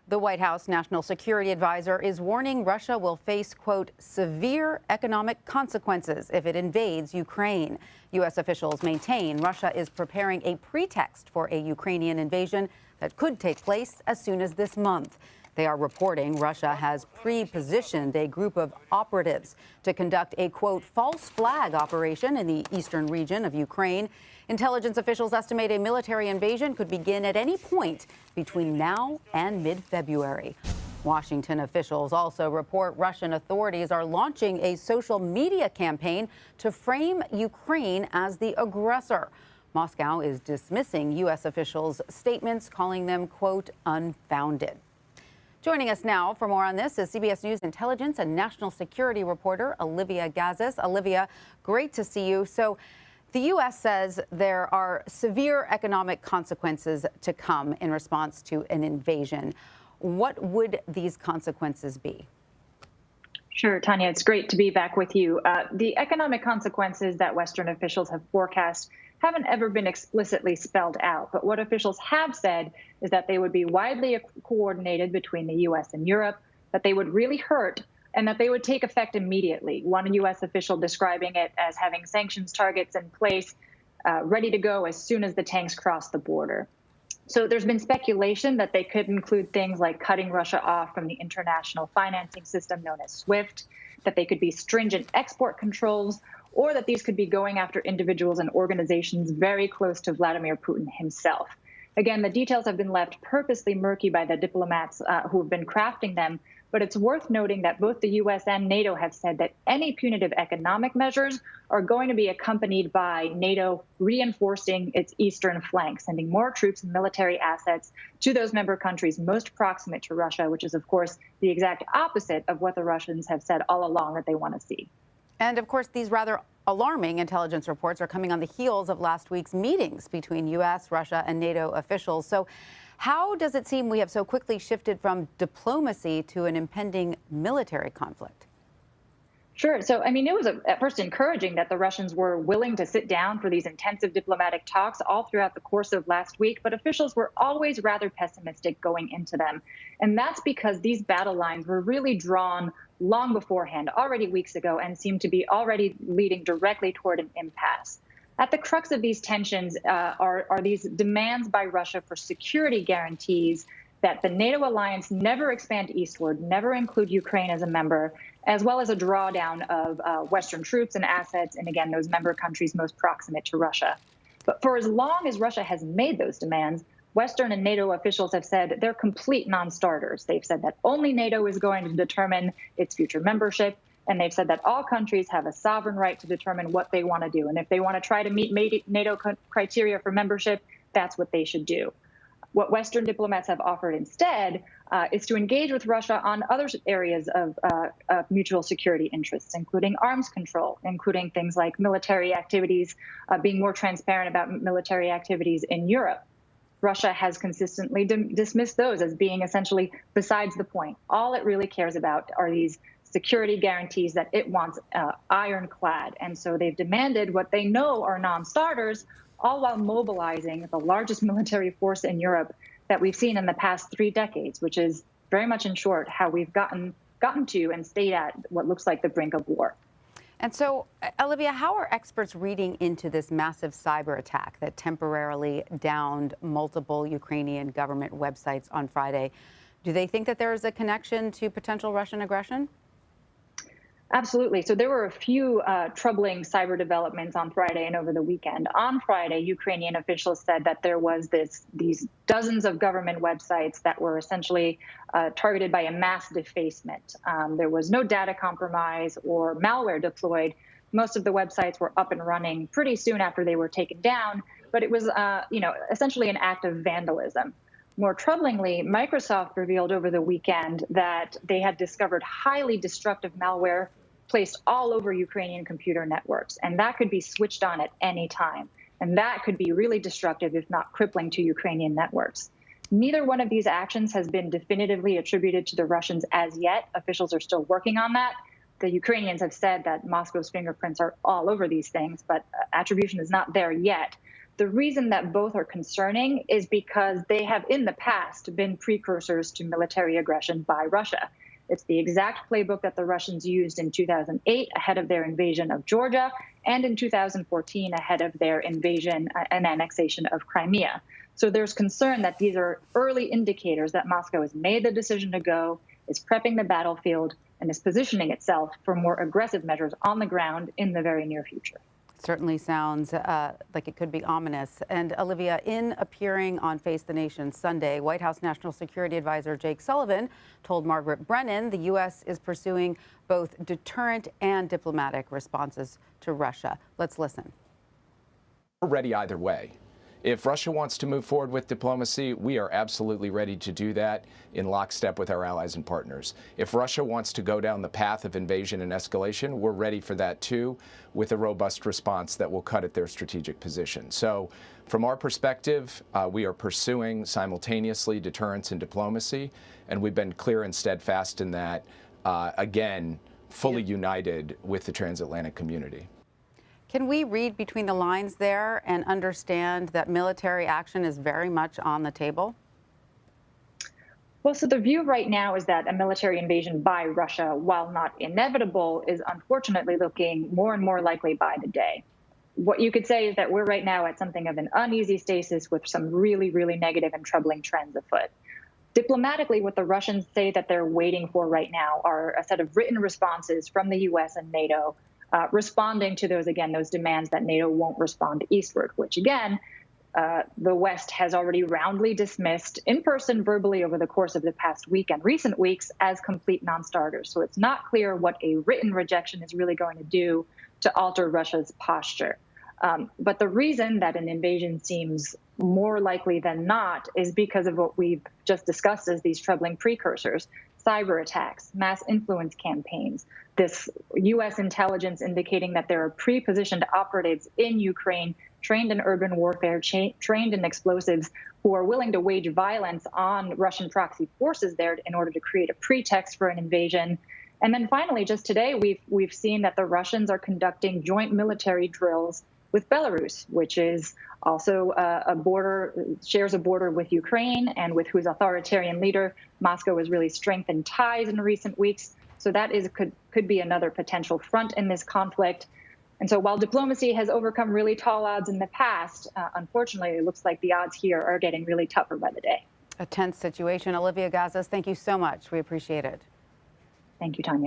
The White House National Security Advisor is warning Russia will face, quote, severe economic consequences if it invades Ukraine. U.S. officials maintain Russia is preparing a pretext for a Ukrainian invasion that could take place as soon as this month. They are reporting Russia has pre-positioned a group of operatives to conduct a, quote, false flag operation in the eastern region of Ukraine. Intelligence officials estimate a military invasion could begin at any point between now and mid-February. Washington officials also report Russian authorities are launching a social media campaign to frame Ukraine as the aggressor. Moscow is dismissing U.S. officials' statements, calling them, quote, unfounded. Joining us now for more on this is CBS News intelligence and national security reporter Olivia Gazis. Olivia, great to see you. So the U.S. says there are severe economic consequences to come in response to an invasion. What would these consequences be? Sure, Tanya, it's great to be back with you. The economic consequences that Western officials have forecast haven't ever been explicitly spelled out. But what officials have said is that they would be widely coordinated between the U.S. and Europe, that they would really hurt, and that they would take effect immediately. One U.S. official describing it as having sanctions targets in place, ready to go as soon as the tanks cross the border. So there's been speculation that they could include things like cutting Russia off from the international financing system known as SWIFT, that they could be stringent export controls, or that these could be going after individuals and organizations very close to Vladimir Putin himself. Again, the details have been left purposely murky by the diplomats who have been crafting them, but it's worth noting that both the U.S. and NATO have said that any punitive economic measures are going to be accompanied by NATO reinforcing its eastern flank, sending more troops and military assets to those member countries most proximate to Russia, which is, of course, the exact opposite of what the Russians have said all along that they want to see. And of course, these rather alarming intelligence reports are coming on the heels of last week's meetings between U.S., Russia, and NATO officials. So how does it seem we have so quickly shifted from diplomacy to an impending military conflict? Sure. So, I mean, it was at first encouraging that the Russians were willing to sit down for these intensive diplomatic talks all throughout the course of last week, but officials were always rather pessimistic going into them. And that's because these battle lines were really drawn long beforehand, already weeks ago, and seemed to be already leading directly toward an impasse. At the crux of these tensions are these demands by Russia for security guarantees that the NATO alliance never expand eastward, never include Ukraine as a member, as well as a drawdown of Western troops and assets, and again, those member countries most proximate to Russia. But for as long as Russia has made those demands, Western and NATO officials have said they're complete non-starters. They've said that only NATO is going to determine its future membership, and they've said that all countries have a sovereign right to determine what they want to do. And if they want to try to meet NATO criteria for membership, that's what they should do. What Western diplomats have offered instead is to engage with Russia on other areas of mutual security interests, including arms control, including things like military activities, being more transparent about military activities in Europe. Russia has consistently dismissed those as being essentially besides the point. All it really cares about are these security guarantees that it wants ironclad. And so they've demanded what they know are non-starters, all while mobilizing the largest military force in Europe that we've seen in the past 3 decades, which is very much, in short, how we've gotten to and stayed at what looks like the brink of war. And so, Olivia, how are experts reading into this massive cyber attack that temporarily downed multiple Ukrainian government websites on Friday? Do they think that there is a connection to potential Russian aggression? Absolutely. So there were a few troubling cyber developments on Friday and over the weekend. On Friday, Ukrainian officials said that there was these dozens of government websites that were essentially targeted by a mass defacement. There was no data compromise or malware deployed. Most of the websites were up and running pretty soon after they were taken down, but it was essentially an act of vandalism. More troublingly, Microsoft revealed over the weekend that they had discovered highly destructive malware placed all over Ukrainian computer networks, and that could be switched on at any time. And that could be really destructive, if not crippling, to Ukrainian networks. Neither one of these actions has been definitively attributed to the Russians as yet. Officials are still working on that. The Ukrainians have said that Moscow's fingerprints are all over these things, but attribution is not there yet. The reason that both are concerning is because they have in the past been precursors to military aggression by Russia. It's the exact playbook that the Russians used in 2008 ahead of their invasion of Georgia and in 2014 ahead of their invasion and annexation of Crimea. So there's concern that these are early indicators that Moscow has made the decision to go, is prepping the battlefield, and is positioning itself for more aggressive measures on the ground in the very near future. Certainly sounds like it could be ominous. And Olivia, in appearing on Face the Nation Sunday, White House National Security Advisor Jake Sullivan told Margaret Brennan the U.S. is pursuing both deterrent and diplomatic responses to Russia. Let's listen. We're ready either way. If Russia wants to move forward with diplomacy, we are absolutely ready to do that in lockstep with our allies and partners. If Russia wants to go down the path of invasion and escalation, we're ready for that too, with a robust response that will cut at their strategic position. So from our perspective, we are pursuing simultaneously deterrence and diplomacy, and we've been clear and steadfast in that, again, fully united with the transatlantic community. Can we read between the lines there and understand that military action is very much on the table? Well, so the view right now is that a military invasion by Russia, while not inevitable, is unfortunately looking more and more likely by the day. What you could say is that we're right now at something of an uneasy stasis with some really, really negative and troubling trends afoot. Diplomatically, what the Russians say that they're waiting for right now are a set of written responses from the U.S. and NATO responding to those demands that NATO won't respond eastward, which again, the West has already roundly dismissed in person, verbally over the course of the past week and recent weeks as complete non-starters. So it's not clear what a written rejection is really going to do to alter Russia's posture. But the reason that an invasion seems more likely than not is because of what we've just discussed as these troubling precursors: cyber attacks, mass influence campaigns, this U.S. intelligence indicating that there are pre-positioned operatives in Ukraine, trained in urban warfare, trained in explosives, who are willing to wage violence on Russian proxy forces there in order to create a pretext for an invasion. And then finally, just today, we've seen that the Russians are conducting joint military drills with Belarus, which is also shares a border with Ukraine and with whose authoritarian leader Moscow has really strengthened ties in recent weeks. So that could be another potential front in this conflict. And so while diplomacy has overcome really tall odds in the past, unfortunately, it looks like the odds here are getting really tougher by the day. A tense situation. Olivia Gazas, thank you so much. We appreciate it. Thank you, Tanya.